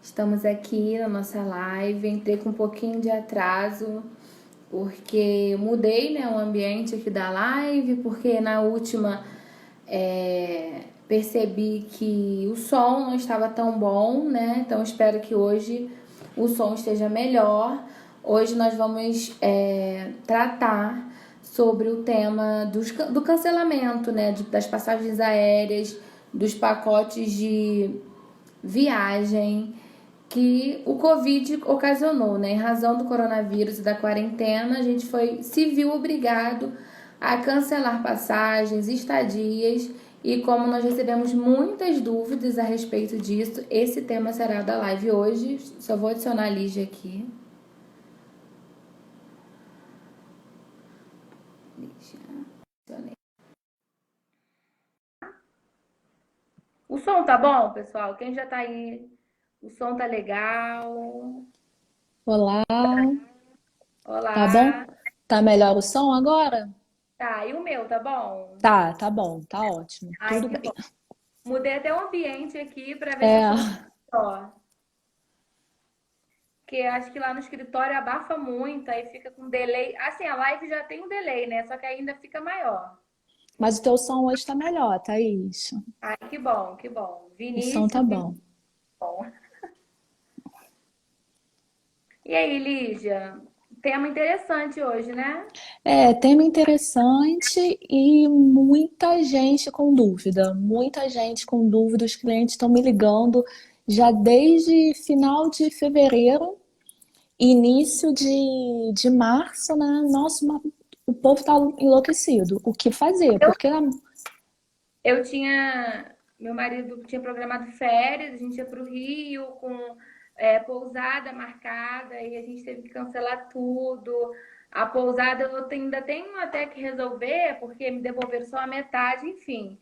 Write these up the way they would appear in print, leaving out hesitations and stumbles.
Estamos aqui na nossa live. Entrei com um pouquinho de atraso, porque eu mudei, né, o ambiente aqui da live, porque na última percebi que o som não estava tão bom, né? Então espero que hoje o som esteja melhor. Hoje nós vamos tratar sobre o tema do cancelamento, né? Das passagens aéreas, dos pacotes de viagem que o Covid ocasionou, né? Em razão do coronavírus e da quarentena, a gente se viu obrigado a cancelar passagens, estadias, e como nós recebemos muitas dúvidas a respeito disso, esse tema será da live hoje. Só vou adicionar a Lígia aqui. Lígia, adicionei. O som tá bom, pessoal? Quem já tá aí? O som tá legal? Olá, tá bom? Olá. Tá melhor o som agora? Tá, e o meu, tá bom? Tá bom, tá ótimo, Ai, tudo que bem. bom. Mudei até o ambiente aqui para ver se o som tá É, melhor. Porque acho que lá no escritório abafa muito, aí fica com delay. Assim, a live já tem um delay, né? Só que ainda fica maior. mas o teu som hoje tá melhor, Thaís. Ai, que bom, que bom. O som tá Vinícius, que bom. bom. E aí, Lígia? Tema interessante hoje, né? É, tema interessante e muita gente com dúvida. Muita gente com dúvida. Os clientes estão me ligando já desde final de fevereiro, início de março, né? Nossa, o povo tá enlouquecido. O que fazer? Eu, Porque eu tinha. Meu marido tinha programado férias, a gente ia para o Rio com pousada marcada e a gente teve que cancelar tudo. A pousada ainda tenho até que resolver, porque me devolveram só a metade, enfim.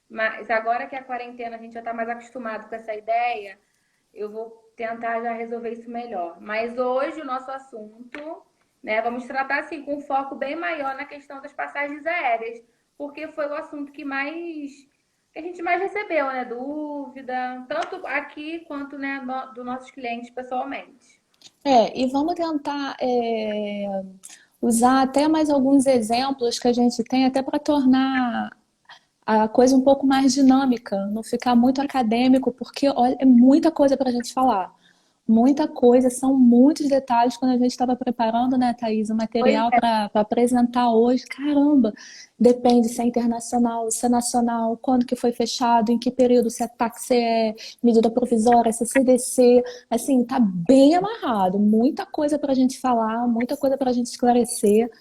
Mas agora que a quarentena a gente já está mais acostumado com essa ideia, eu vou tentar já resolver isso melhor. Mas hoje o nosso assunto, né, vamos tratar assim com um foco bem maior na questão das passagens aéreas, porque foi o assunto que a gente mais recebeu, né, dúvida, tanto aqui quanto, né, dos nossos clientes pessoalmente. e vamos tentar usar até mais alguns exemplos que a gente tem, até para tornar a coisa um pouco mais dinâmica, não ficar muito acadêmico, porque olha, é muita coisa para a gente falar. Muita coisa, são muitos detalhes quando a gente estava preparando, né, Thaís, o Pois material é, para apresentar hoje. Caramba, depende se é internacional, se é nacional, quando que foi fechado, em que período, se é táxi, se é medida provisória, se é CDC. Assim, tá bem amarrado. Muita coisa para a gente falar, muita coisa para a gente esclarecer.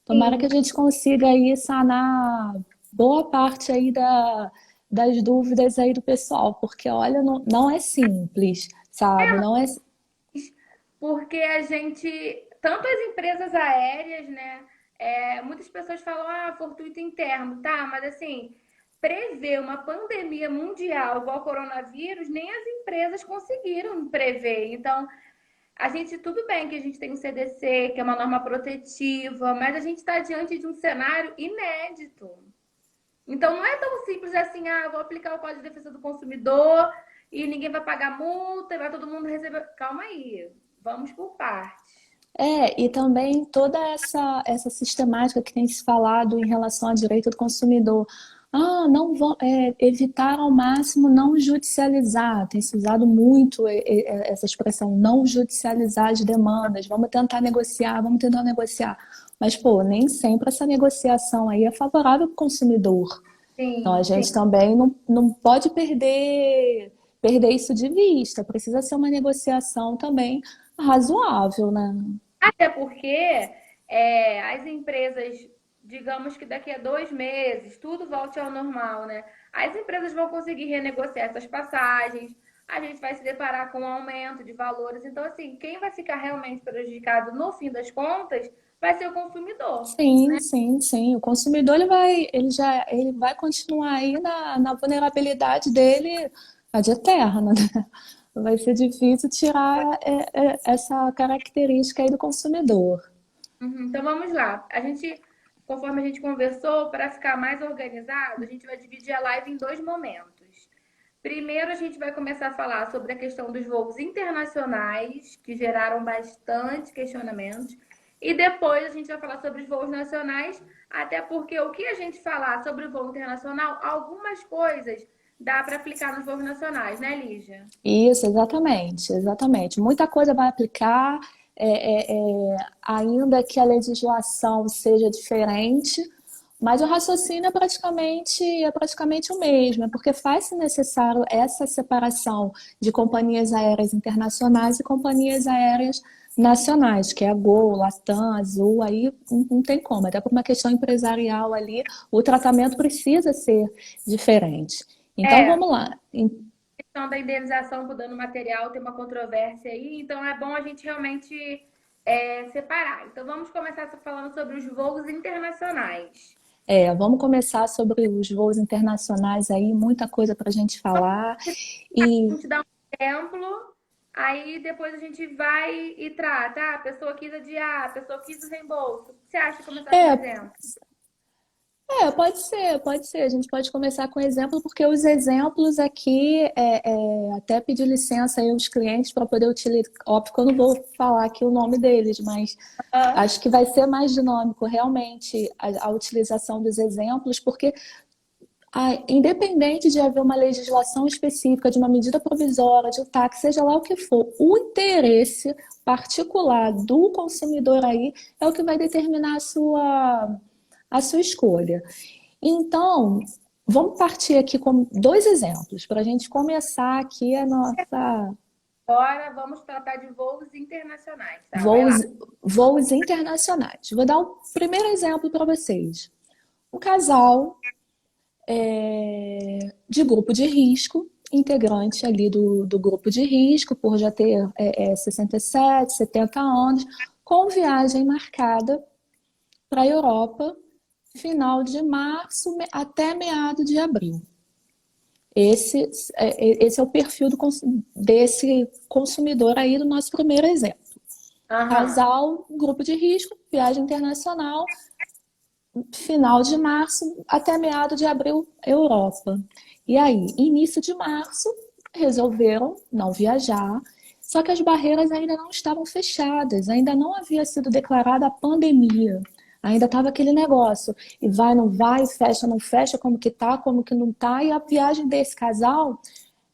Tomara que sim. a gente consiga aí sanar boa parte aí das dúvidas aí do pessoal, porque olha, não é simples, sabe? Não é. Porque a gente, tanto as empresas aéreas, né? Muitas pessoas falam, ah, fortuito interno, tá? Mas assim, prever uma pandemia mundial igual ao coronavírus, nem as empresas conseguiram prever. Então, a gente, tudo bem que a gente tem o CDC, que é uma norma protetiva, mas a gente está diante de um cenário inédito. Então, não é tão simples assim, ah, vou aplicar o Código de Defesa do Consumidor e ninguém vai pagar multa e vai todo mundo receber. Calma aí, vamos por partes. E também toda essa sistemática que tem se falado em relação ao direito do consumidor. Ah, não vão, evitar ao máximo não judicializar. Tem se usado muito essa expressão, não judicializar as demandas. Vamos tentar negociar, vamos tentar negociar. Mas, pô, nem sempre essa negociação aí é favorável para o consumidor. Então, a Sim, sim. gente também não pode perder isso de vista. Precisa ser uma negociação também razoável, né? Até porque as empresas, digamos que daqui a 2 meses, tudo volte ao normal, né? As empresas vão conseguir renegociar essas passagens, a gente vai se deparar com um aumento de valores. Então, assim, quem vai ficar realmente prejudicado no fim das contas vai ser o consumidor. Sim, sim, sim. O consumidor ele vai continuar aí na vulnerabilidade dele ad eterna, né? Vai ser difícil tirar essa característica aí do consumidor. Uhum, então vamos lá. Conforme a gente conversou, para ficar mais organizado, a gente vai dividir a live em dois momentos. Primeiro, a gente vai começar a falar sobre a questão dos voos internacionais, que geraram bastante questionamentos. E depois a gente vai falar sobre os voos nacionais, até porque o que a gente falar sobre o voo internacional, algumas coisas dá para aplicar nos voos nacionais, né, Lígia? Isso, exatamente, exatamente. Muita coisa vai aplicar, ainda que a legislação seja diferente, mas o raciocínio é praticamente o mesmo, é porque faz-se necessário essa separação de companhias aéreas internacionais e companhias aéreas nacionais, que é a Gol, Latam, Azul, aí não tem como, até por uma questão empresarial ali, o tratamento precisa ser diferente. Então É, vamos lá. questão da indenização por dano material tem uma controvérsia aí, então é bom a gente realmente separar. Então vamos começar falando sobre os voos internacionais. Vamos começar sobre os voos internacionais aí, muita coisa para a gente falar. A E gente dá um exemplo, aí depois a gente vai e trata. Ah, a pessoa quis adiar, a pessoa quis o reembolso. O que você acha de começar com um é, exemplo? pode ser, pode ser. A gente pode começar com exemplo, porque os exemplos aqui, até pedir licença aí aos clientes para poder utilizar. Óbvio que eu não vou falar aqui o nome deles, mas Ah, acho que vai ser mais dinâmico realmente a utilização dos exemplos, porque independente de haver uma legislação específica, de uma medida provisória, de um táxi, seja lá o que for, o interesse particular do consumidor aí é o que vai determinar a sua escolha. Então, vamos partir aqui com dois exemplos para a gente começar aqui a nossa agora vamos tratar de voos internacionais, tá? Vai voos, lá. voos internacionais. Vou dar o primeiro exemplo para vocês. Um casal de grupo de risco, integrante ali do grupo de risco, por já ter 67, 70 anos, com viagem marcada para a Europa, final de março até meado de abril. Esse é o perfil desse consumidor aí do nosso primeiro exemplo. Aham. Casal, grupo de risco, viagem internacional, final de março até meado de abril, Europa. E aí, início de março, resolveram não viajar, só que as barreiras ainda não estavam fechadas, ainda não havia sido declarada a pandemia. Ainda estava aquele negócio, e vai, não vai, fecha, não fecha, como que tá, como que não tá, e a viagem desse casal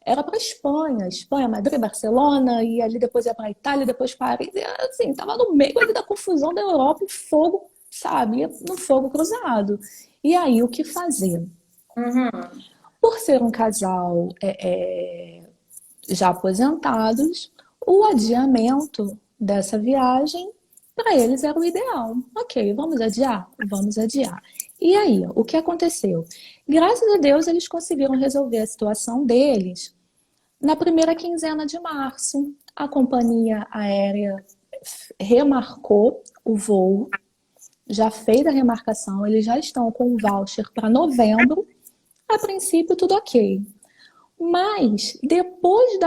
era para Espanha, Espanha, Madrid, Barcelona, e ali depois ia para Itália, depois Paris, e assim, tava no meio ali da confusão da Europa, e fogo, sabe, ia no fogo cruzado. E aí, o que fazer? Uhum. Por ser um casal já aposentados, o adiamento dessa viagem, para eles era o ideal. Ok, vamos adiar? Vamos adiar. E aí, o que aconteceu? Graças a Deus, eles conseguiram resolver a situação deles na primeira quinzena de março. A companhia aérea remarcou o voo, já fez a remarcação, eles já estão com o voucher para novembro. A princípio, tudo ok. Mas depois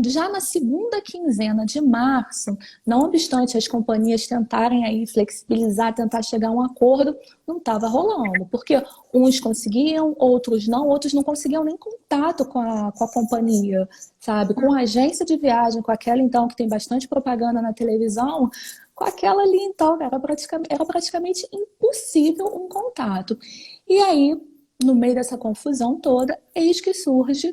já na segunda quinzena de março, não obstante as companhias tentarem aí flexibilizar, tentar chegar a um acordo, não estava rolando, porque uns conseguiam, outros não conseguiam nem contato com a companhia, sabe? Com a agência de viagem, com aquela então que tem bastante propaganda na televisão, com aquela ali então era praticamente impossível um contato. E aí, no meio dessa confusão toda, eis que surge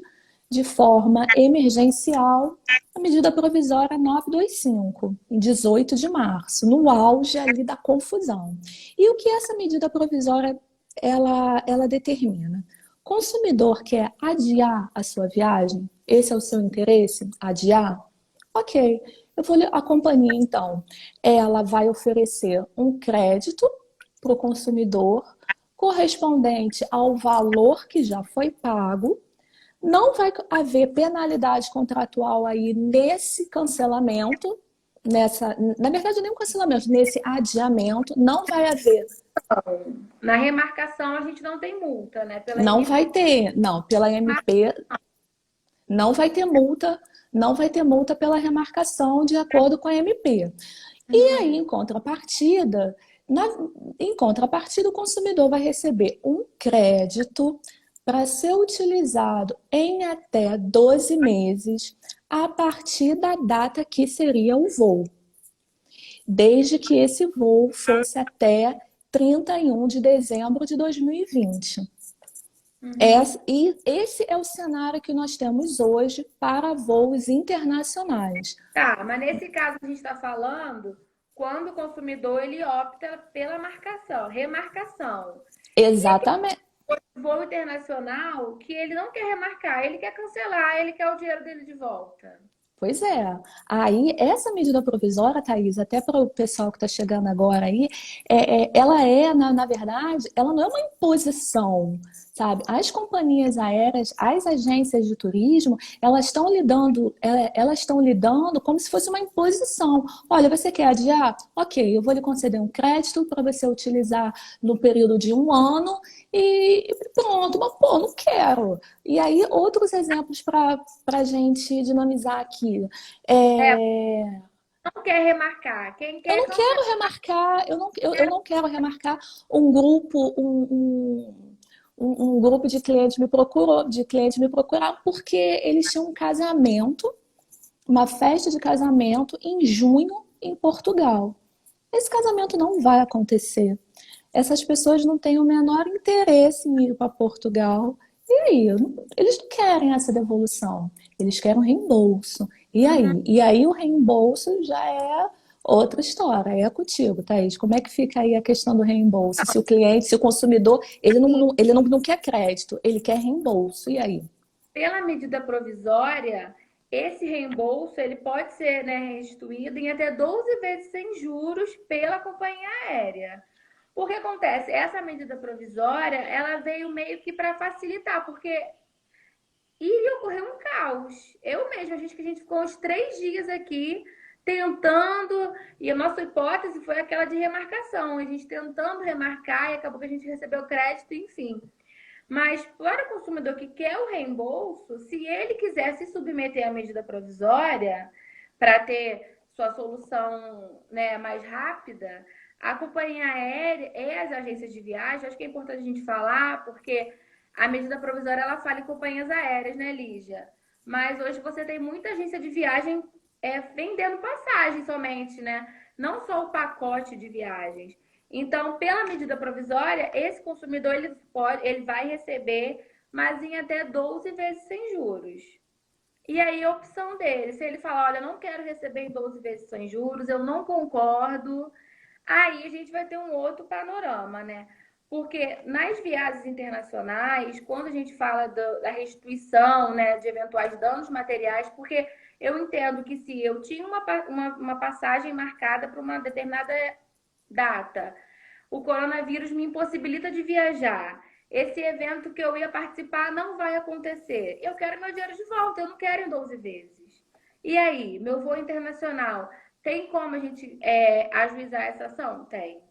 de forma emergencial a medida provisória 925, em 18 de março, no auge ali da confusão. E o que essa medida provisória ela determina? Consumidor quer adiar a sua viagem? Esse é o seu interesse? Adiar? Ok. A companhia, então, ela vai oferecer um crédito para o consumidor correspondente ao valor que já foi pago. Não vai haver penalidade contratual aí nesse cancelamento, na verdade, nem um cancelamento, nesse adiamento, não vai haver. Na remarcação a gente não tem multa, né? Pela Não MP. vai ter, não, pela MP, não vai ter multa, não vai ter multa pela remarcação de acordo com a MP. E aí, Uhum. em contrapartida, o consumidor vai receber um crédito para ser utilizado em até 12 meses a partir da data que seria o voo, desde que esse voo fosse até 31 de dezembro de 2020. Uhum. E esse é o cenário que nós temos hoje para voos internacionais. Tá, mas nesse caso a gente está falando quando o consumidor ele opta pela marcação, remarcação. E aquele Exatamente. voo internacional que ele não quer remarcar, ele quer cancelar, ele quer o dinheiro dele de volta. Pois é. Aí, essa medida provisória, Thaís, até para o pessoal que está chegando agora aí, ela na verdade, ela não é uma imposição, sabe? As companhias aéreas, as agências de turismo, elas estão lidando como se fosse uma imposição. Olha, você quer adiar? Ok, eu vou lhe conceder um crédito para você utilizar no período de um ano e pronto, mas pô, não quero. E aí, outros exemplos para a gente dinamizar aqui. É, É, não quer remarcar. Quem eu quer não cancelar. quero remarcar, eu não quero remarcar um grupo, um grupo de clientes me procurar porque eles tinham um casamento, uma festa de casamento em junho em Portugal. Esse casamento não vai acontecer. Essas pessoas não têm o menor interesse em ir para Portugal. E aí, eles não querem essa devolução, eles querem um reembolso. E Uhum. aí? E aí o reembolso já é outra história, é contigo, Thaís. Como é que fica aí a questão do reembolso? Se o cliente, se o consumidor, Sim, não quer crédito, ele quer reembolso. E aí? pela medida provisória, esse reembolso ele pode ser, né, restituído em até 12 vezes sem juros pela companhia aérea. O que acontece? Essa medida provisória, ela veio meio que para facilitar, porque iria ocorrer um caos. Eu mesma, a gente ficou uns 3 dias aqui tentando, e a nossa hipótese foi aquela de remarcação, a gente tentando remarcar e acabou que a gente recebeu crédito, enfim. Mas para o consumidor que quer o reembolso, se ele quiser se submeter à medida provisória para ter sua solução, né, mais rápida, a companhia aérea e as agências de viagem, acho que é importante a gente falar, porque a medida provisória ela fala em companhias aéreas, né, Lígia? Mas hoje você tem muita agência de viagem vendendo passagem somente, né? Não só o pacote de viagens. Então, pela medida provisória, esse consumidor ele vai receber, mas em até 12 vezes sem juros. E aí a opção dele, se ele falar, olha, não quero receber em 12 vezes sem juros, eu não concordo, aí a gente vai ter um outro panorama, né? Porque nas viagens internacionais, quando a gente fala da restituição, né, de eventuais danos materiais, porque eu entendo que se eu tinha uma passagem marcada para uma determinada data, o coronavírus me impossibilita de viajar. Esse evento que eu ia participar não vai acontecer. Eu quero meu dinheiro de volta, eu não quero em 12 vezes. E aí, meu voo internacional, tem como a gente ajuizar essa ação? Tem.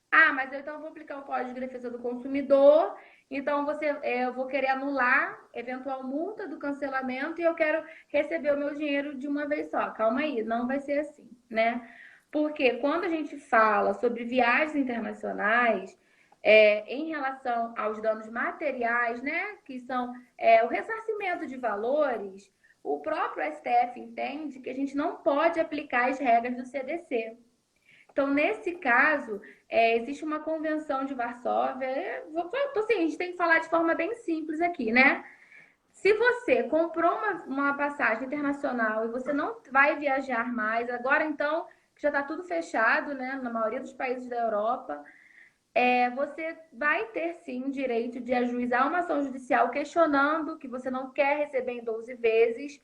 Ah, mas eu então vou aplicar o Código de Defesa do Consumidor. Então eu vou querer anular eventual multa do cancelamento e eu quero receber o meu dinheiro de uma vez só. Calma aí, não vai ser assim, né? Porque quando a gente fala sobre viagens internacionais, em relação aos danos materiais, né, que são o ressarcimento de valores, o próprio STF entende que a gente não pode aplicar as regras do CDC. Então, nesse caso, existe uma convenção de Varsóvia. Assim, a gente tem que falar de forma bem simples aqui, né? Se você comprou uma passagem internacional e você não vai viajar mais, agora então, que já está tudo fechado, né? Na maioria dos países da Europa, você vai ter sim direito de ajuizar uma ação judicial questionando que você não quer receber em 12 vezes,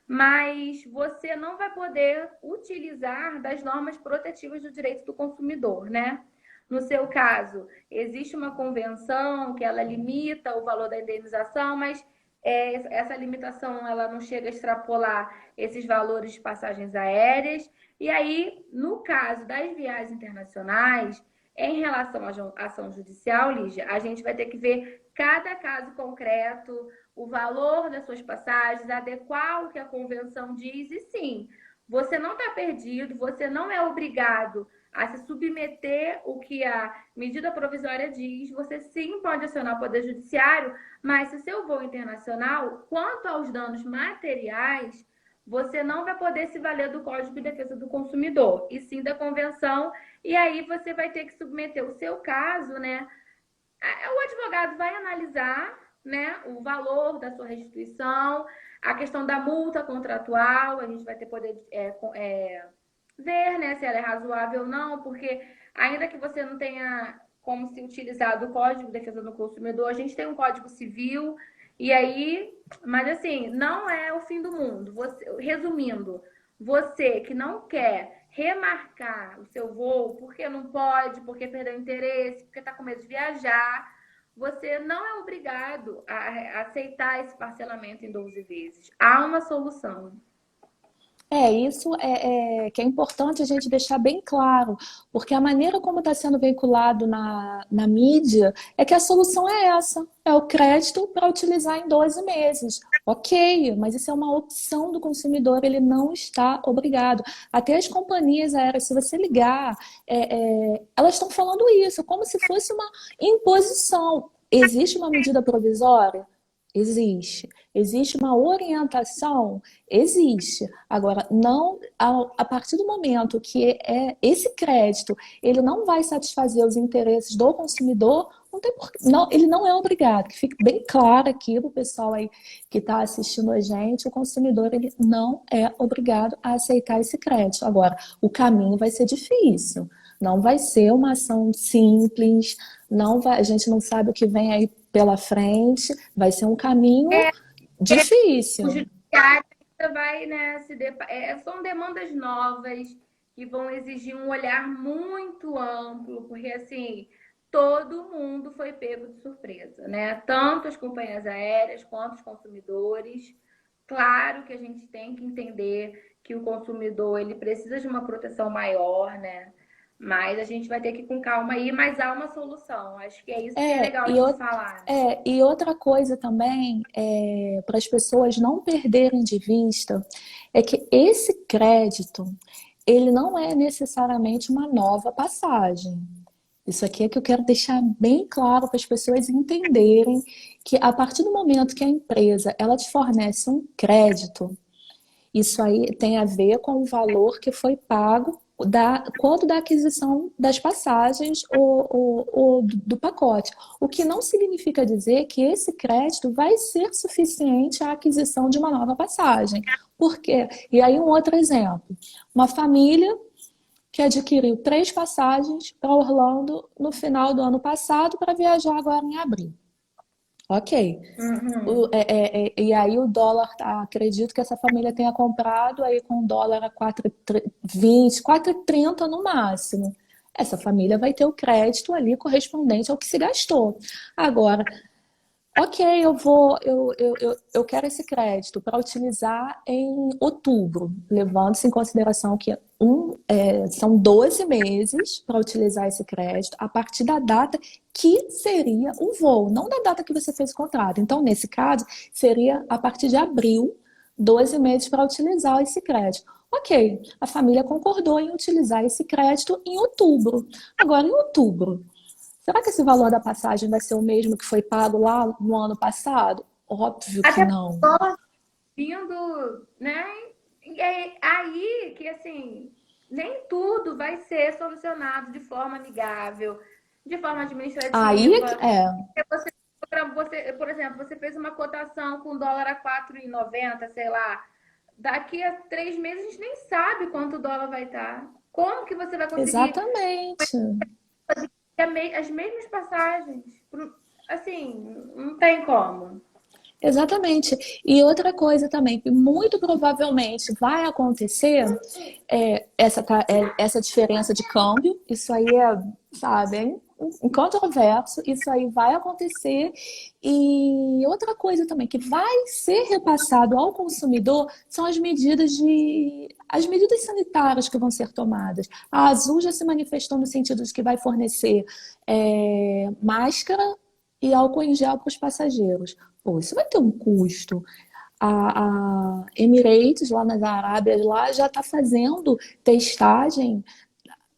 mas você não vai poder utilizar das normas protetivas do direito do consumidor, né? No seu caso, existe uma convenção que ela limita o valor da indenização, mas essa limitação ela não chega a extrapolar esses valores de passagens aéreas. E aí, no caso das viagens internacionais, em relação à ação judicial, Lígia, a gente vai ter que ver cada caso concreto, o valor das suas passagens, adequar o que a convenção diz, e sim, você não está perdido, você não é obrigado a se submeter o que a medida provisória diz, você sim pode acionar o Poder Judiciário, mas se seu voo internacional, quanto aos danos materiais, você não vai poder se valer do Código de Defesa do Consumidor, e sim da Convenção, e aí você vai ter que submeter o seu caso, né? O advogado vai analisar, né, o valor da sua restituição, a questão da multa contratual, a gente vai ter poder ver, né, se ela é razoável ou não, porque ainda que você não tenha como se utilizar do Código de Defesa do Consumidor, a gente tem um Código Civil, e aí, mas assim, não é o fim do mundo. Resumindo, você que não quer remarcar o seu voo porque não pode, porque perdeu interesse, porque está com medo de viajar, você não é obrigado a aceitar esse parcelamento em 12 vezes. Há uma solução. Isso que é importante a gente deixar bem claro, porque a maneira como está sendo veiculado na mídia é que a solução é essa, é o crédito para utilizar em 12 meses. Ok, mas isso é uma opção do consumidor, ele não está obrigado. Até as companhias aéreas, se você ligar, elas estão falando isso, como se fosse uma imposição. Existe uma medida provisória? Existe. Existe uma orientação? Existe. Agora, não a partir do momento que esse crédito ele não vai satisfazer os interesses do consumidor, não tem não, ele não é obrigado. Que fique bem claro aqui para o pessoal aí que está assistindo a gente, o consumidor ele não é obrigado a aceitar esse crédito. Agora, o caminho vai ser difícil. Não vai ser uma ação simples, não vai, a gente não sabe o que vem aí pela frente, vai ser um caminho O difícil. judiciário vai, né, são demandas novas que vão exigir um olhar muito amplo, porque assim, todo mundo foi pego de surpresa, né? Tanto as companhias aéreas quanto os consumidores. Claro que a gente tem que entender que o consumidor ele precisa de uma proteção maior, né? Mas a gente vai ter que ir com calma aí, mas há uma solução. Acho que é isso que é É, legal e, de se falar, né? e outra coisa também, para as pessoas não perderem de vista, é que esse crédito, ele não é necessariamente uma nova passagem. Isso aqui é que eu quero deixar bem claro para as pessoas entenderem que a partir do momento que a empresa ela te fornece um crédito, isso aí tem a ver com o valor que foi pago quando da aquisição das passagens ou do pacote. O que não significa dizer que esse crédito vai ser suficiente à aquisição de uma nova passagem. Por quê? E aí um outro exemplo. Uma família que adquiriu 3 passagens para Orlando no final do ano passado para viajar agora em abril. Ok. Uhum. E aí o dólar, acredito que essa família tenha comprado aí com o dólar a 4,20, 4,30 no máximo. Essa família vai ter o crédito ali correspondente ao que se gastou. Agora, ok, eu quero esse crédito para utilizar em outubro, levando-se em consideração que são 12 meses para utilizar esse crédito a partir da data que seria o voo, não da data que você fez o contrato. Então, nesse caso, seria a partir de abril, 12 meses para utilizar esse crédito. Ok, a família concordou em utilizar esse crédito em outubro. Agora, em outubro, será que esse valor da passagem vai ser o mesmo que foi pago lá no ano passado? Óbvio que Até não. vindo, né? E é aí que, assim, nem tudo vai ser solucionado de forma amigável, de forma Aí é administrativa. Você, por exemplo, você fez uma cotação com dólar a 4,90, sei lá. Daqui a 3 meses a gente nem sabe quanto o dólar vai estar. Como que você vai conseguir exatamente. as mesmas passagens? Assim, não tem como. Exatamente. E outra coisa também, que muito provavelmente vai acontecer, essa diferença de câmbio, isso aí sabe, incontroverso, isso aí vai acontecer. E outra coisa também, que vai ser repassado ao consumidor são as medidas sanitárias que vão ser tomadas. A Azul já se manifestou no sentido de que vai fornecer máscara e álcool em gel para os passageiros. Pô, isso vai ter um custo. a Emirates, lá nas Arábias, lá já está fazendo testagem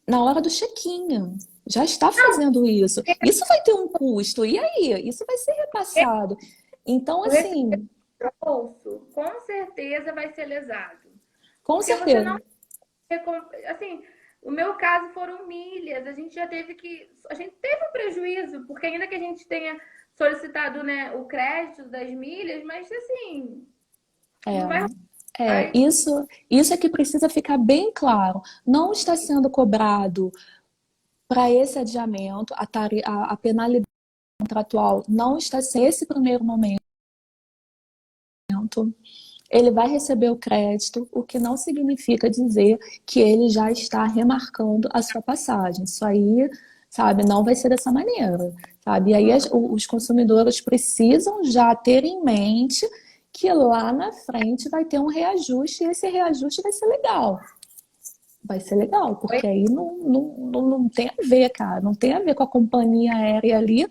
na hora do check-in. Já está Não, fazendo isso. Isso vai ter um custo. E aí? Isso vai ser repassado. Então, o receber assim, do bolso, com certeza vai ser lesado. com Porque você não. certeza. Assim, o meu caso foram milhas. A gente já teve que. A gente teve um prejuízo, porque ainda que a gente tenha solicitado, né, o crédito das milhas, mas assim, não vai. Vai Isso é que precisa ficar bem claro. Não está sendo cobrado para esse adiamento, a penalidade contratual não está sendo esse primeiro momento. Ele vai receber o crédito, o que não significa dizer que ele já está remarcando a sua passagem. Isso aí, sabe, não vai ser dessa maneira, sabe? E aí os consumidores precisam já ter em mente que lá na frente vai ter um reajuste e esse reajuste vai ser legal. Vai ser legal, porque aí não tem a ver, cara. Não tem a ver com a companhia aérea ali,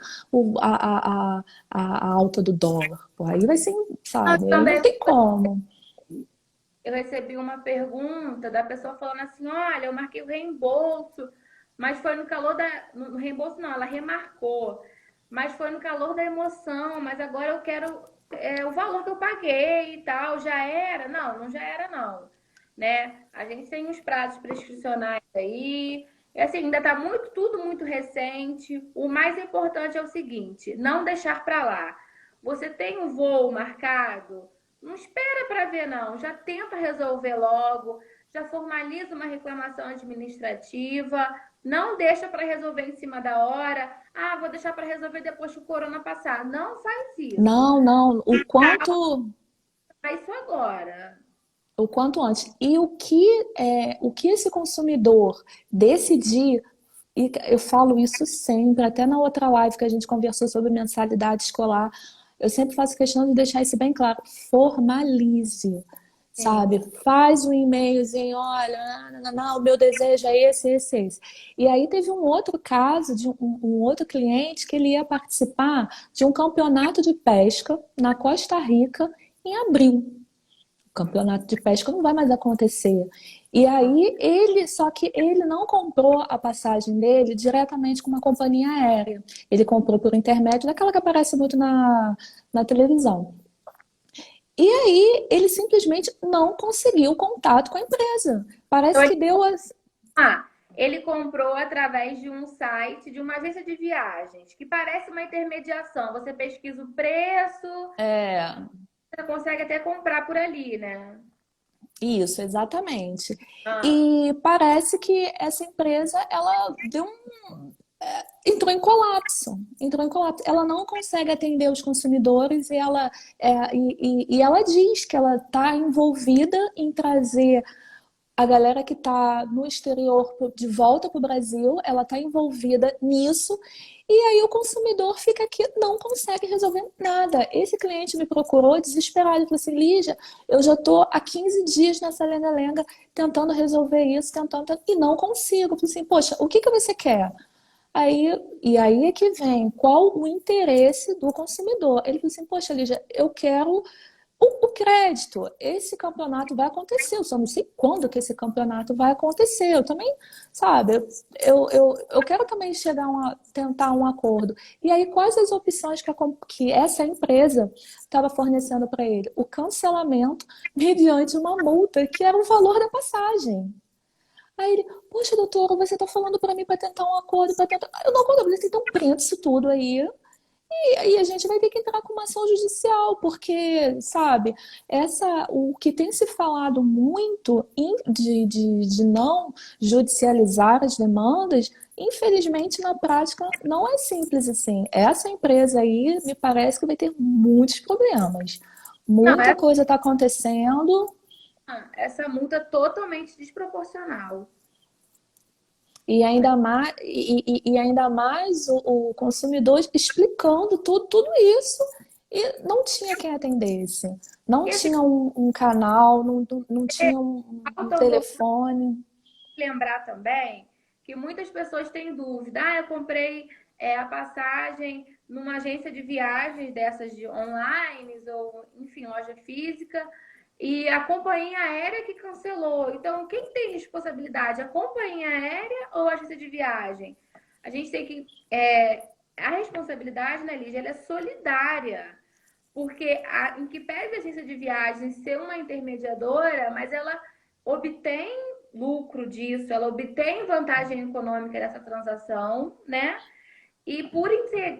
a alta do dólar. Pô, aí vai ser, sabe? Aí não também tem como. eu recebi uma pergunta da pessoa falando assim: olha, eu marquei o reembolso, mas foi no calor da. No reembolso não, ela remarcou, mas foi no calor da emoção, mas agora eu quero o valor que eu paguei e tal. Já era? Não, não já era, não. Né? A gente tem os prazos prescricionais aí. E assim, ainda está muito, tudo muito recente. O mais importante é o seguinte: não deixar para lá. Você tem um voo marcado? Não espera para ver, não. Já tenta resolver logo, já formaliza uma reclamação administrativa, não deixa para resolver em cima da hora. Ah, vou deixar para resolver depois que o corona passar. Não faz isso. Não, não. Faz isso agora. O quanto antes. E o que esse consumidor decidir, e eu falo isso sempre, até na outra live que a gente conversou sobre mensalidade escolar, eu sempre faço questão de deixar isso bem claro. Formalize, Sim. sabe? Faz um e-mailzinho, olha, não, o meu desejo é esse, esse, esse. E aí teve um outro caso de um outro cliente que ele ia participar de um campeonato de pesca na Costa Rica em abril. O campeonato de pesca não vai mais acontecer. E aí só que ele não comprou a passagem dele diretamente com uma companhia aérea. Ele comprou por intermédio daquela que aparece muito na televisão. E aí ele simplesmente não conseguiu contato com a empresa. Parece que deu as. Ah, ele comprou através de um site de uma agência de viagens, que parece uma intermediação. Você pesquisa o preço, É, você consegue até comprar por ali, né? isso, exatamente. Ah, E parece que essa empresa, ela entrou em colapso. Entrou em colapso. Ela não consegue atender os consumidores e ela diz que ela está envolvida em trazer a galera que está no exterior de volta para o Brasil, ela está envolvida nisso. E aí o consumidor fica aqui, não consegue resolver nada. Esse cliente me procurou desesperado, ele falou assim, Lígia, eu já estou há 15 dias nessa lenga-lenga tentando resolver isso, e não consigo. Eu falei assim, poxa, o que que você quer? E aí é que vem qual o interesse do consumidor. Ele falou assim, poxa, Lígia, eu quero o crédito. Esse campeonato vai acontecer, eu só não sei quando que esse campeonato vai acontecer. Eu também, sabe, eu quero também tentar um acordo. E aí, quais as opções que essa empresa estava fornecendo para ele? O cancelamento mediante uma multa, que era o valor da passagem. Aí ele, poxa, doutora, você está falando para mim para tentar um acordo, para tentar. Eu não acordo, então prenda isso tudo aí. E aí a gente vai ter que entrar com uma ação judicial, porque, sabe, o que tem se falado muito de não judicializar as demandas, infelizmente na prática não é simples assim. Essa empresa aí me parece que vai ter muitos problemas. não, Muita coisa está acontecendo. essa multa é totalmente desproporcional. E ainda mais o consumidor explicando tudo isso e não tinha quem atendesse. Não Esse tinha um canal, não tinha um falta telefone. lembrar também que muitas pessoas têm dúvida. Ah, eu comprei a passagem numa agência de viagens dessas de online ou, enfim, loja física, e a companhia aérea que cancelou. Então, quem tem responsabilidade? A companhia aérea ou a agência de viagem? A gente tem que. A responsabilidade, né, Lígia, ela é solidária. Porque, em que pese a agência de viagens ser uma intermediadora, mas ela obtém lucro disso, ela obtém vantagem econômica dessa transação, né? E por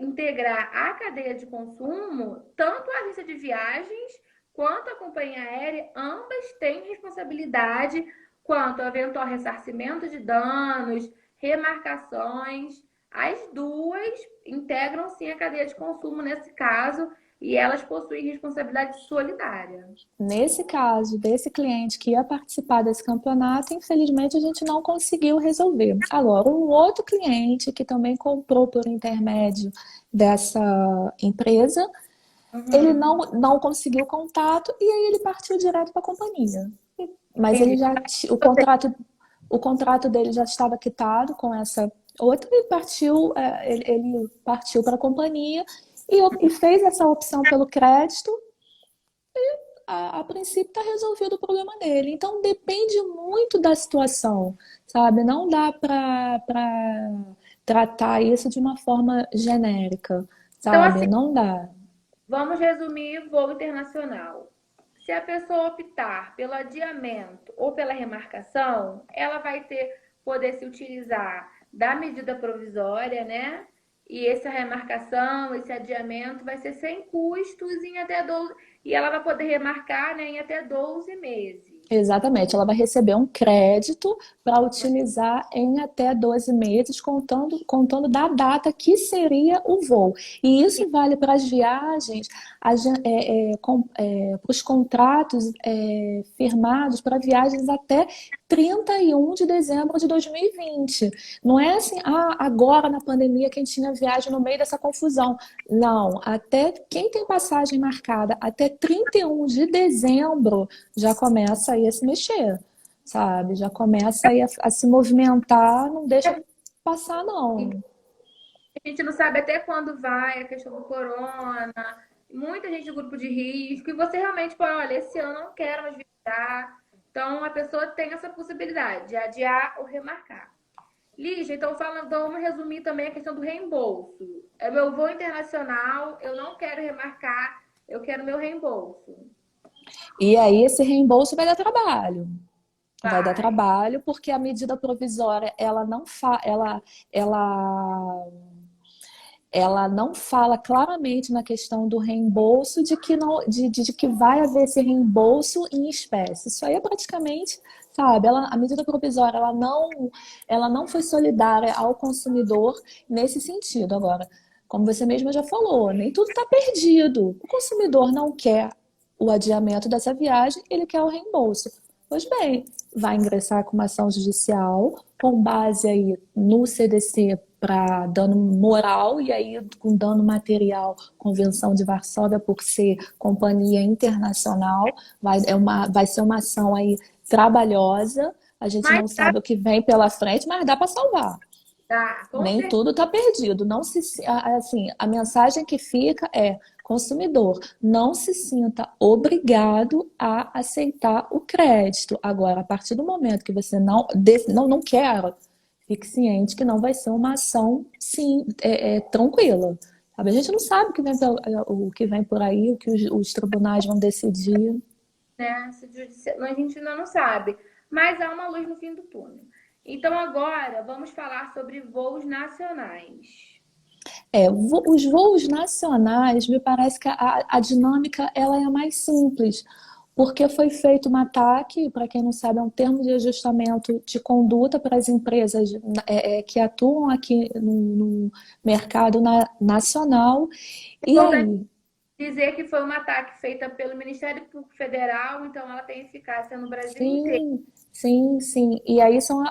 integrar a cadeia de consumo, tanto a agência de viagens quanto a companhia aérea, ambas têm responsabilidade quanto ao eventual ressarcimento de danos, remarcações. As duas integram sim a cadeia de consumo nesse caso e elas possuem responsabilidade solidária. Nesse caso, desse cliente que ia participar desse campeonato, infelizmente a gente não conseguiu resolver. Agora, um outro cliente que também comprou por intermédio dessa empresa, ele não conseguiu contato e aí ele partiu direto para a companhia. Mas ele já o contrato dele já estava quitado com essa outra e ele partiu para a companhia e fez essa opção pelo crédito. A princípio está resolvido o problema dele. Então depende muito da situação, sabe? Não dá para tratar isso de uma forma genérica, Então, sabe? assim, Não dá. vamos resumir voo internacional. Se a pessoa optar pelo adiamento ou pela remarcação, ela vai poder se utilizar da medida provisória, né? E essa remarcação, esse adiamento vai ser sem custos em até 12, e ela vai poder remarcar, né, em até 12 meses. Exatamente, ela vai receber um crédito para utilizar em até 12 meses, contando da data que seria o voo. E isso vale para as viagens, para os contratos firmados para viagens até 31 de dezembro de 2020. Não é assim, agora na pandemia quem tinha viagem no meio dessa confusão. Não, até quem tem passagem marcada até 31 de dezembro já começa aí a se mexer, sabe? Já começa aí a se movimentar, não deixa passar, não. A gente não sabe até quando vai a questão do corona, muita gente do grupo de risco, e você realmente fala, olha, esse ano eu não quero mais viajar. Então, a pessoa tem essa possibilidade de adiar ou remarcar. Lígia, então vamos resumir também a questão do reembolso. É meu voo internacional, eu não quero remarcar, eu quero meu reembolso. E aí esse reembolso vai dar trabalho. Vai dar Vai. trabalho porque a medida provisória ela não ela não fala claramente na questão do reembolso de que, não, de que vai haver esse reembolso em espécie. Isso aí é praticamente, sabe, a medida provisória ela não foi solidária ao consumidor nesse sentido. Agora, como você mesma já falou, nem tudo está perdido. O consumidor não quer o adiamento dessa viagem, ele quer o reembolso. Pois bem, vai ingressar com uma ação judicial com base aí no CDC para dano moral e aí com dano material, Convenção de Varsóvia por ser companhia internacional, vai ser uma ação aí trabalhosa, a gente Mas não sabe o que vem pela frente, mas dá para salvar. tá, com Nem certeza. tudo está perdido. Não assim, a mensagem que fica é: consumidor, não se sinta obrigado a aceitar o crédito. Agora, a partir do momento que você não quer, fique ciente que não vai ser uma ação sim, tranquila. Sabe? A gente não sabe o que vem por aí, o que os tribunais vão decidir. Né? A gente ainda não sabe, mas há uma luz no fim do túnel. Então agora vamos falar sobre voos nacionais. Os voos nacionais, me parece que a dinâmica ela é mais simples, porque foi feito um ataque, para quem não sabe, é um termo de ajustamento de conduta para as empresas que atuam aqui no mercado nacional. E Importante aí? dizer que foi um ataque feito pelo Ministério Público Federal, então ela tem eficácia no Brasil inteiro. Sim, sim, sim. E aí são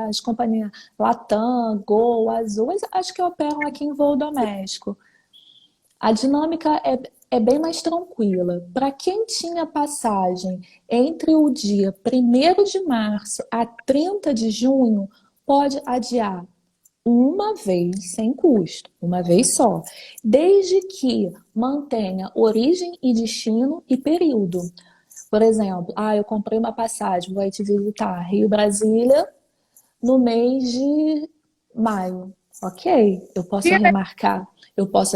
as companhias Latam, Gol, Azul, as que operam aqui em voo doméstico. A dinâmica é bem mais tranquila. Para quem tinha passagem entre o dia 1º de março a 30 de junho, pode adiar uma vez sem custo, uma vez só, desde que mantenha origem e destino e período. Por exemplo, eu comprei uma passagem, vou aí te visitar Rio-Brasília no mês de maio. Ok, eu posso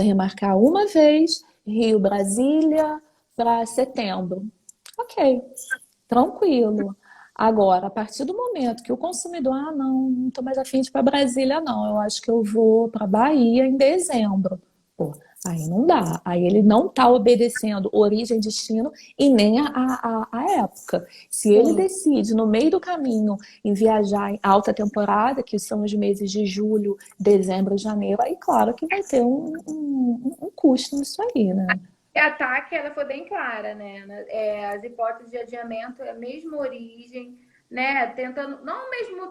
remarcar uma vez Rio-Brasília para setembro. Ok, tranquilo. Agora, a partir do momento que o consumidor, não estou mais afim de ir para Brasília, não, eu acho que eu vou para Bahia em dezembro. Pô, aí não dá. Aí ele não está obedecendo origem, destino e nem a época. Se ele Sim. decide, no meio do caminho, em viajar em alta temporada, que são os meses de julho, dezembro, janeiro, aí claro que vai ter um custo nisso aí, né? A TAC, ela foi bem clara, né? As hipóteses de adiamento é a mesma origem, né? Tentando, não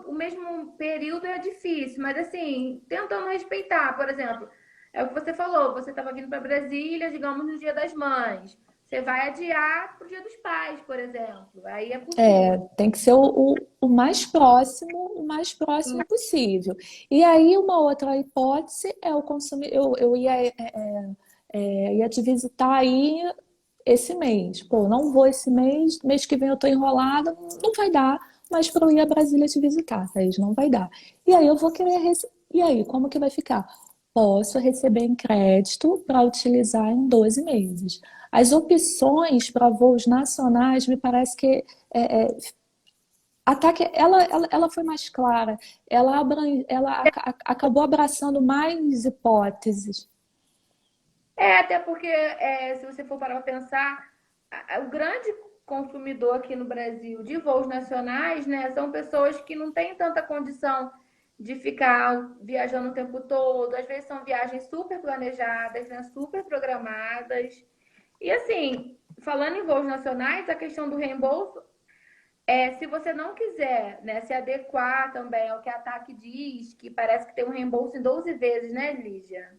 o mesmo período é difícil, mas assim, tentando respeitar. Por exemplo, é o que você falou, você estava vindo para Brasília, digamos, no Dia das Mães. Você vai adiar para o Dia dos Pais, por exemplo. Aí é possível. Tem que ser o mais próximo possível. E aí, uma outra hipótese é o consumir. Eu ia te visitar aí esse mês. Pô, não vou esse mês, mês que vem eu tô enrolada, não vai dar, mas para eu ir a Brasília te visitar, Thaís, não vai dar. E aí eu vou querer E aí, como que vai ficar? Posso receber em crédito para utilizar em 12 meses. As opções para voos nacionais me parece que a TAC, ela foi mais clara, acabou abraçando mais hipóteses. Até porque se você for parar para pensar, o grande consumidor aqui no Brasil de voos nacionais, né, são pessoas que não têm tanta condição de ficar viajando o tempo todo. Às vezes são viagens super planejadas, né, super programadas. E assim, falando em voos nacionais, a questão do reembolso se você não quiser, né, se adequar também ao que a TAC diz, que parece que tem um reembolso em 12 vezes, né, Lígia?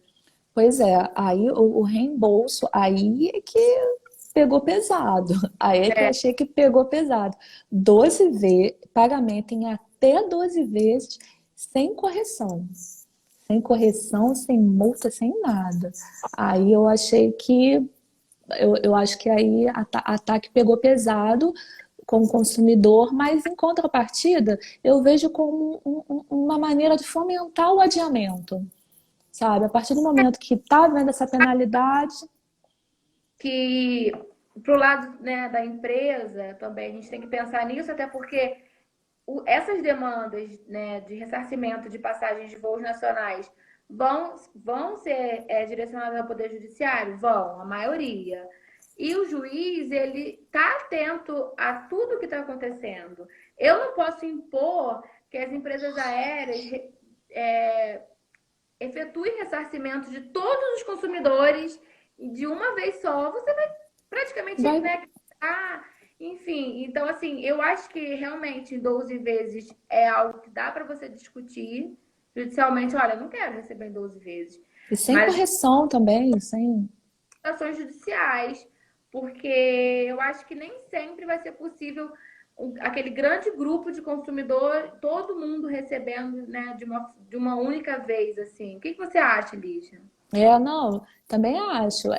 Pois é, aí o reembolso, aí é que pegou pesado. Aí é que eu achei que pegou pesado. 12 vezes, pagamento em até 12 vezes, sem correção. Sem correção, sem multa, sem nada. Aí eu achei que, eu acho que aí a TAC pegou pesado com o consumidor, mas em contrapartida, eu vejo como uma maneira de fomentar o adiamento, sabe? A partir do momento que está vendo essa penalidade, Que pro lado, né, da empresa também a gente tem que pensar nisso, até porque essas demandas, né, de ressarcimento de passagens de voos nacionais vão ser direcionadas ao Poder Judiciário? Vão, a maioria. E o juiz, ele está atento a tudo que está acontecendo. Eu não posso impor que as empresas aéreas efetuem ressarcimento de todos os consumidores de uma vez só. Você vai praticamente, vai. né, enfim, então assim, eu acho que realmente 12 vezes é algo que dá para você discutir judicialmente. Olha, eu não quero receber em 12 vezes, E sem mas correção também, sem. ações judiciais, porque eu acho que nem sempre vai ser possível aquele grande grupo de consumidor, todo mundo recebendo, né, de uma única vez, assim. O que você acha, Lígia? Não, também acho.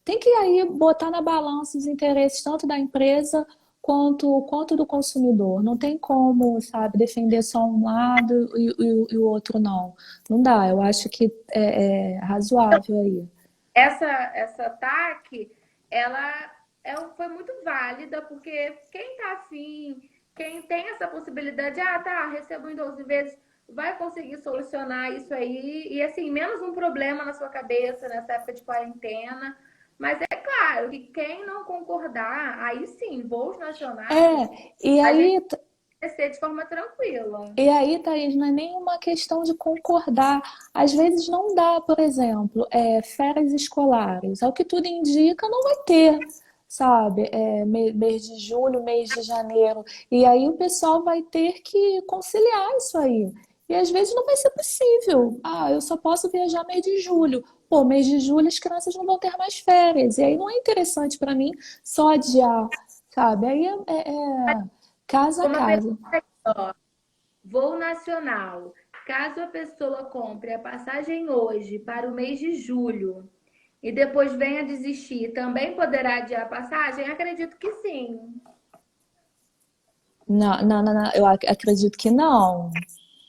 Tem que aí botar na balança os interesses tanto da empresa quanto do consumidor. Não tem como, sabe, defender só um lado e o outro não. Não dá. Eu acho que é razoável aí. Essa TAC, ela foi muito válida, porque quem está afim, quem tem essa possibilidade, tá, recebo em 12 vezes, vai conseguir solucionar isso aí, e assim, menos um problema na sua cabeça nessa época de quarentena. Mas é claro que quem não concordar, aí sim, voos nacionais, E a gente aí, vai ser de forma tranquila. Thaís, não é nenhuma questão de concordar. Às vezes não dá, por exemplo, férias escolares. Ao que tudo indica, não vai ter, sabe? Mês de julho, mês de janeiro. E aí o pessoal vai ter que conciliar isso aí. E às vezes não vai ser possível. Eu só posso viajar mês de julho. Pô, mês de julho as crianças não vão ter mais férias. E aí não é interessante para mim só adiar, sabe? Aí é casa a Uma casa. pergunta, ó, voo nacional. Caso a pessoa compre a passagem hoje para o mês de julho e depois venha a desistir, também poderá adiar a passagem? Acredito que sim. Não, não, não, não, eu acredito que não.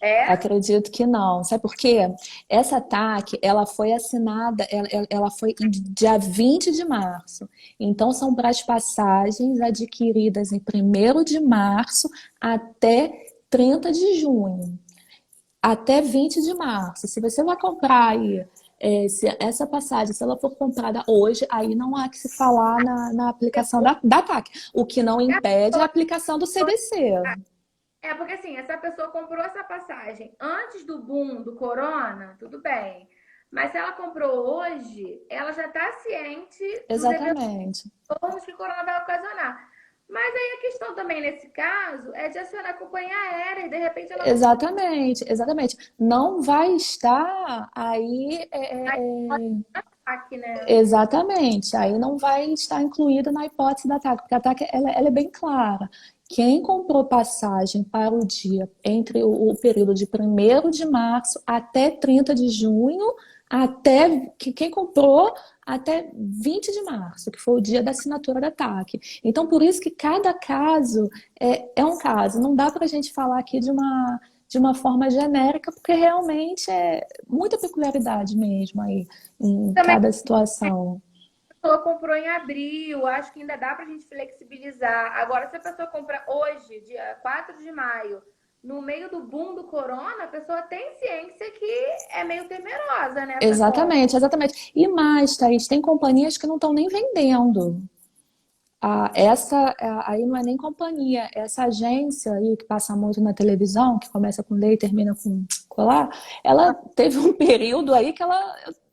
É? Acredito que não. Sabe por quê? Essa TAC, ela foi assinada, ela foi em dia 20 de março. Então, são para as passagens adquiridas em 1º de março até 30 de junho. Até 20 de março. Se você vai comprar aí, se essa passagem, se ela for comprada hoje, aí não há que se falar na aplicação da TAC. O que não impede é a aplicação do CDC. É porque assim, essa pessoa comprou essa passagem antes do boom do corona, tudo bem. Mas se ela comprou hoje, ela já está ciente dos eventos Exatamente. que o corona vai ocasionar. Mas aí a questão também nesse caso é de acionar a companhia aérea e de repente ela não Exatamente, exatamente. Não vai estar aí, vai ataque, né? exatamente, aí não vai estar incluída na hipótese da TAC, porque a TAC ela é bem clara. Quem comprou passagem para o dia entre o período de 1º de março até 30 de junho, até quem comprou até 20 de março, que foi o dia da assinatura da TAC. Então, por isso que cada caso é um caso. Não dá para a gente falar aqui de uma forma genérica, porque realmente é muita peculiaridade mesmo aí em Também cada situação. a pessoa comprou em abril, acho que ainda dá para a gente flexibilizar. Agora, se a pessoa compra hoje, dia 4 de maio, no meio do boom do corona, a pessoa tem ciência que é meio temerosa nessa compra. Exatamente, exatamente. E mais, Thaís, tem companhias que não estão nem vendendo. Aí não é nem companhia, essa agência aí que passa muito na televisão, que começa com lei e termina com colar, ela teve um período aí que eu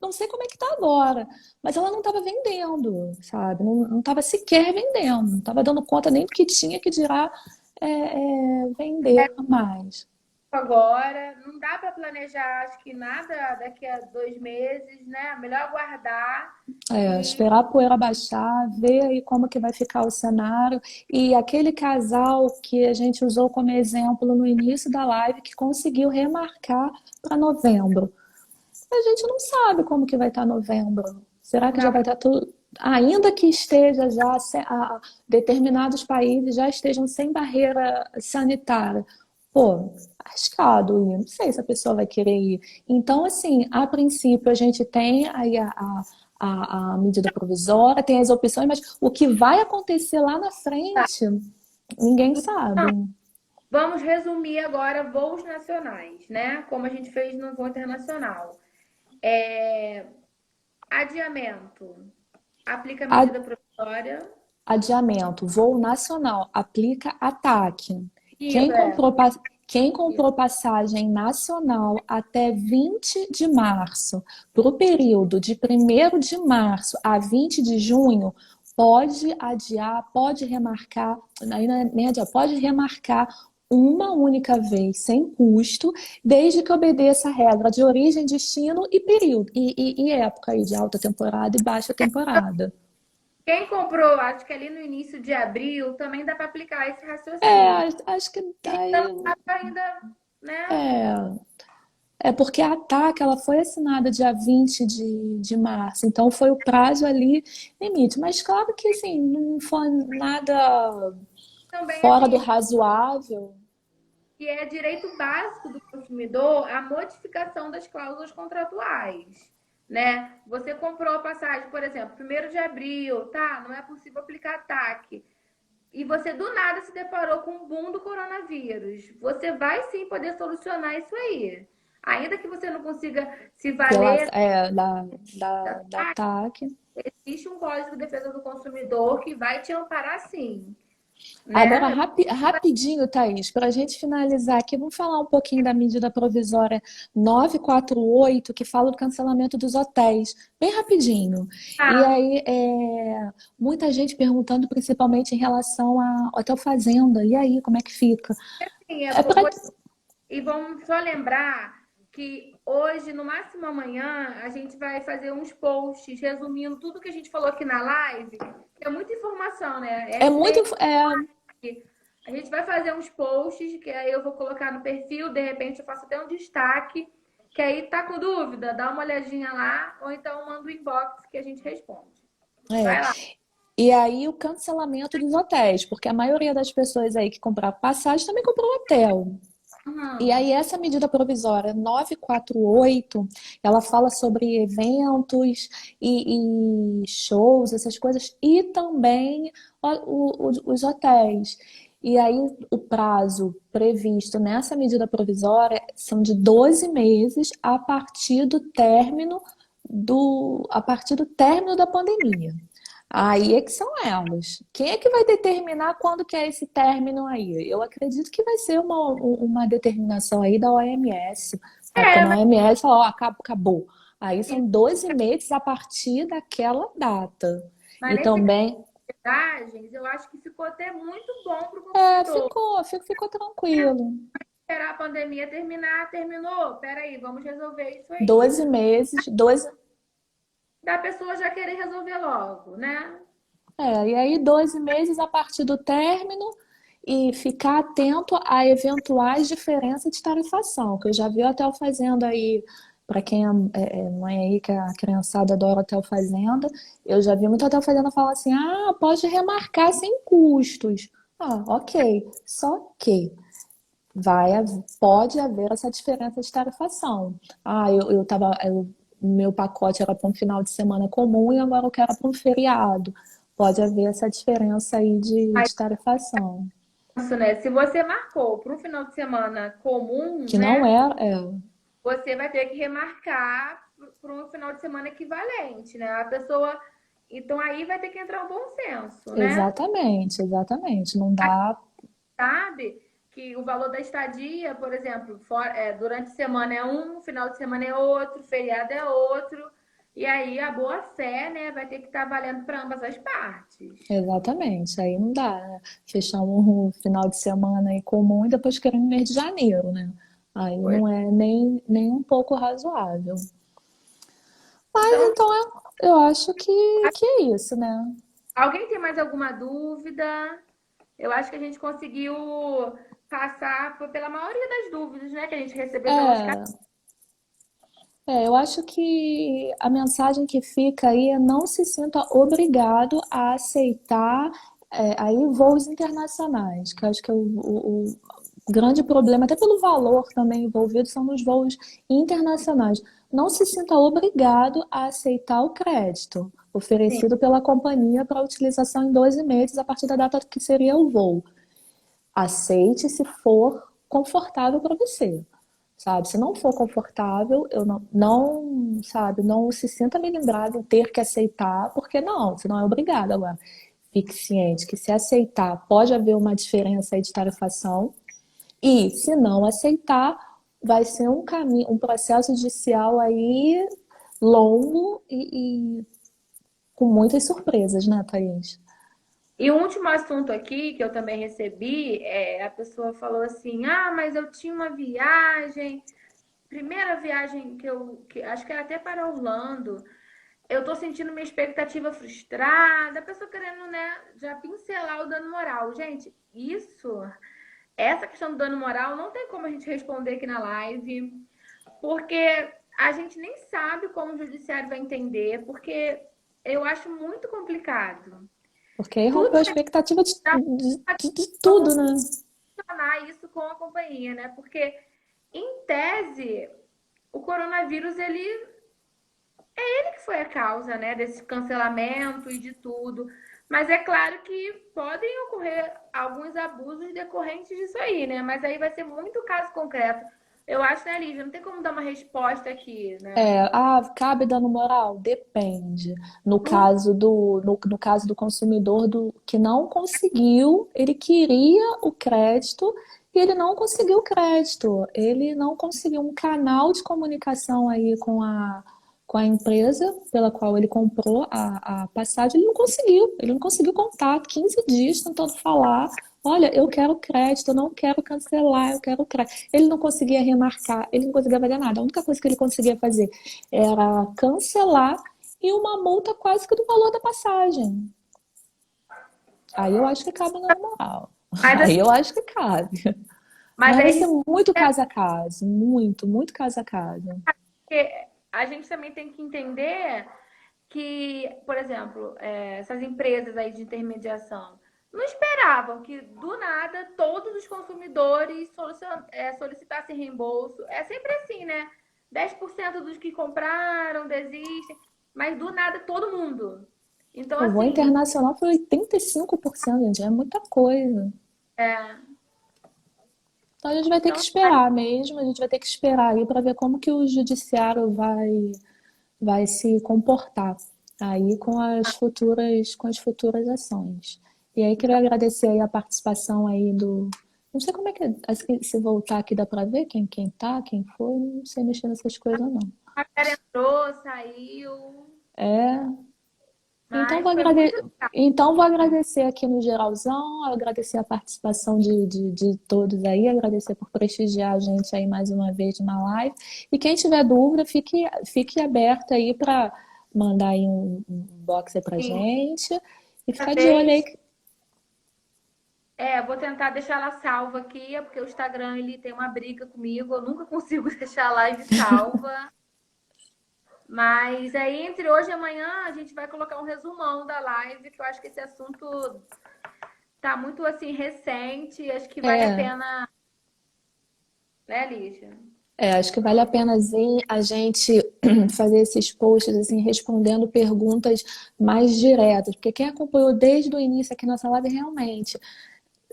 não sei como é que tá agora, mas ela não estava vendendo, sabe? Não estava sequer vendendo, não estava dando conta nem do que tinha que dirá vender mais. Agora, não dá para planejar, acho que nada daqui a 2 meses, né? Melhor aguardar e Esperar a poeira baixar, ver aí como que vai ficar o cenário. E aquele casal que a gente usou como exemplo no início da live, que conseguiu remarcar para novembro. A gente não sabe como que vai estar novembro. Será que já não, vai estar tudo. Ainda que esteja já, determinados países já estejam sem barreira sanitária. Pô, arriscado ir. Não sei se a pessoa vai querer ir. Então, assim, a princípio a gente tem aí a medida provisória, tem as opções, mas o que vai acontecer lá na frente, ninguém sabe. vamos resumir agora voos nacionais, né? Como a gente fez no voo internacional. Adiamento. Aplica a A- medida provisória. Adiamento, voo nacional, aplica ataque. Isso, Quem é. comprou, quem comprou passagem nacional até 20 de março, para o período de 1º de março a 20 de junho, pode adiar, pode remarcar, aí não é nem adiar, pode remarcar uma única vez, sem custo, desde que obedeça a regra de origem, destino e período, e época aí de alta temporada e baixa temporada. Quem comprou, acho que ali no início de abril, também dá para aplicar esse É, raciocínio. acho que Então, aí ainda, né? é, porque a ATAC ela foi assinada dia 20 de março, então foi o prazo ali limite. Mas claro que assim, não foi nada Também, fora do assim, razoável. que é direito básico do consumidor a modificação das cláusulas contratuais, né? Você comprou a passagem, por exemplo, 1º de abril, tá? Não é possível aplicar TAC. E você do nada se deparou com o boom do coronavírus. Você vai sim poder solucionar isso aí. Ainda que você não consiga se Pela, valer da da TAC. existe um Código de Defesa do Consumidor que vai te amparar sim, Agora, né? rapidinho, Thaís, para a gente finalizar aqui, vamos falar um pouquinho da medida provisória 948, que fala do cancelamento dos hotéis. Bem rapidinho. E Ah, aí, muita gente perguntando, principalmente em relação a hotel fazenda. E aí, como é que fica? sim, É pra... e vamos só lembrar que hoje, no máximo amanhã, a gente vai fazer uns posts resumindo tudo que a gente falou aqui na live, que é muita informação, né? É muito. ST, A gente vai fazer uns posts, que aí eu vou colocar no perfil, de repente eu faço até um destaque, que aí tá com dúvida, dá uma olhadinha lá, ou então manda o inbox que a gente responde. É. Vai lá. E aí o cancelamento dos hotéis, porque a maioria das pessoas aí que compraram passagem também comprou hotel. E Uhum. aí essa medida provisória 948, ela fala sobre eventos e shows, essas coisas, e também os hotéis. E aí o prazo previsto nessa medida provisória são de 12 meses a partir do término da pandemia. Aí é que são elas. Quem é que vai determinar quando que é esse término aí? Eu acredito que vai ser uma determinação aí da OMS. Sabe? Quando É, a mas OMS fala, ó, acabou. Aí são 12 meses a partir daquela data. mas E nesse caso também, de viagens, eu acho que ficou até muito bom para o consumidor. ficou tranquilo. Esperar a pandemia terminar, terminou. Peraí, vamos resolver isso aí. 12 meses, 12, Da pessoa já querer resolver logo, né? e aí 12 meses a partir do término e ficar atento a eventuais diferenças de tarifação, que eu já vi o Hotel Fazenda aí, para quem é mãe aí, que a criançada adora Hotel Fazenda, eu já vi muito Hotel Fazenda falar assim, pode remarcar sem custos. Ok, só que pode haver essa diferença de tarifação. Meu pacote era para um final de semana comum e agora eu quero para um feriado. Pode haver essa diferença aí Aí, de tarifação. isso, né? Se você marcou para um final de semana comum, Que não né? é. Você vai ter que remarcar para um final de semana equivalente, né? A pessoa. Então aí vai ter que entrar um bom senso, né? Exatamente, exatamente. Não dá. Sabe que o valor da estadia, por exemplo, durante a semana é um, final de semana é outro, feriado é outro. E aí a boa fé, né, vai ter que estar valendo para ambas as partes. Exatamente. Aí não dá, né? Fechar um final de semana aí comum e depois querer um mês de janeiro, né? Aí Pois. não é nem um pouco razoável. Mas Então, então eu acho que é isso, né? alguém tem mais alguma dúvida? Eu acho que a gente conseguiu passar pela maioria das dúvidas, né, que a gente recebeu pelas É, eu acho que a mensagem que fica aí é não se sinta obrigado a aceitar aí voos internacionais, que eu acho que é o grande problema, até pelo valor também envolvido, são os voos internacionais. Não se sinta obrigado a aceitar o crédito Sim, oferecido pela companhia para utilização em 12 meses a partir da data que seria o voo. Aceite se for confortável para você, sabe? Se não for confortável, eu sabe, não se sinta melindrado em ter que aceitar, porque não, você não é obrigado agora. Fique ciente que se aceitar, pode haver uma diferença aí de tarifação, e se não aceitar, vai ser um caminho, um processo judicial aí longo e com muitas surpresas, né, Thaís? e o último assunto aqui que eu também recebi, a pessoa falou assim: "Ah, mas eu tinha uma viagem, primeira viagem que acho que era até para Orlando. Eu tô sentindo minha expectativa frustrada". A pessoa querendo, né, já pincelar o dano moral. Gente, essa questão do dano moral não tem como a gente responder aqui na live, porque a gente nem sabe como o judiciário vai entender, porque eu acho muito complicado. Porque aí Tudo rompeu a expectativa de tudo, vamos né? funcionar isso com a companhia, né? Porque, em tese, o coronavírus, ele que foi a causa, né, desse cancelamento e de tudo. Mas é claro que podem ocorrer alguns abusos decorrentes disso aí, né? Mas aí vai ser muito caso concreto. Eu acho, né, Lívia? Não tem como dar uma resposta aqui, né? Cabe dano moral? Depende. Tudo No caso do consumidor que não conseguiu, ele queria o crédito e ele não conseguiu o crédito. Ele não conseguiu um canal de comunicação aí com a empresa pela qual ele comprou a passagem, ele não conseguiu contato, 15 dias tentando falar. Olha, eu quero crédito, eu não quero cancelar, eu quero crédito. Ele não conseguia remarcar, ele não conseguia fazer nada. A única coisa que ele conseguia fazer era cancelar e uma multa quase que do valor da passagem. Aí eu acho que cabe na moral. Mas, Aí assim, eu acho que cabe. mas Mas aí vai a ser gente, muito caso a caso, muito, muito caso a caso. a gente também tem que entender que, por exemplo, essas empresas aí de intermediação não esperavam que do nada todos os consumidores solicitassem reembolso. É sempre assim, né? 10% dos que compraram desistem, mas do nada todo mundo. Então, O voo assim, internacional foi 85%, gente, é muita coisa. é, Então a gente vai ter que então, esperar mesmo, a gente vai ter que esperar aí para ver como que o judiciário vai se comportar aí com as futuras ações. E aí queria agradecer aí a participação aí do. Não sei como é que é, acho que se voltar aqui dá para ver quem tá, quem foi, não sei mexer nessas coisas não. a galera entrou, saiu, É, então mas foi muito legal. então vou agradecer aqui no geralzão, agradecer a participação de todos aí, agradecer por prestigiar a gente aí mais uma vez na live. E quem tiver dúvida, fique aberto aí para mandar aí um box aí pra Sim, gente. E dessa ficar de olho aí. vez, vou tentar deixar ela salva aqui, porque o Instagram ele tem uma briga comigo, eu nunca consigo deixar a live salva. Mas aí, entre hoje e amanhã, a gente vai colocar um resumão da live, que eu acho que esse assunto tá muito assim recente, acho que vale a É, pena, né, Lígia? acho que vale a pena a gente fazer esses posts assim, respondendo perguntas mais diretas, porque quem acompanhou desde o início aqui nossa live realmente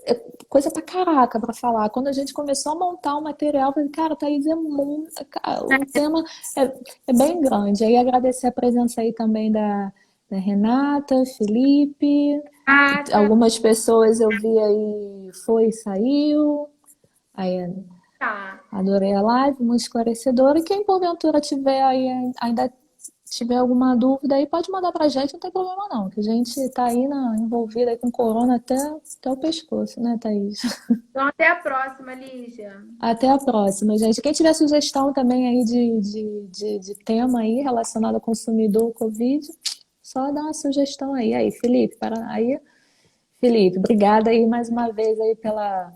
é coisa pra caraca pra falar. Quando a gente começou a montar o material, eu falei, cara, Thaís, o tema é bem grande. Aí agradecer a presença aí também da Renata, Felipe, Ah, tá. algumas pessoas eu vi aí foi e saiu. Aí Tá. adorei a live, muito esclarecedora. E quem porventura tiver aí, ainda tiver alguma dúvida aí, pode mandar pra gente, não tem problema não, que a gente tá aí envolvida aí com corona até o pescoço, né, Thaís? Então, até a próxima, Lígia. Até a próxima, gente. Quem tiver sugestão também aí de tema aí relacionado ao consumidor Covid, só dá uma sugestão aí. Aí, Felipe, Felipe, obrigada aí mais uma vez aí pela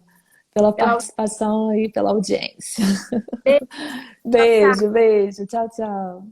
Pela participação e pela audiência. audiência. Beijo, beijo. Tchau, tchau.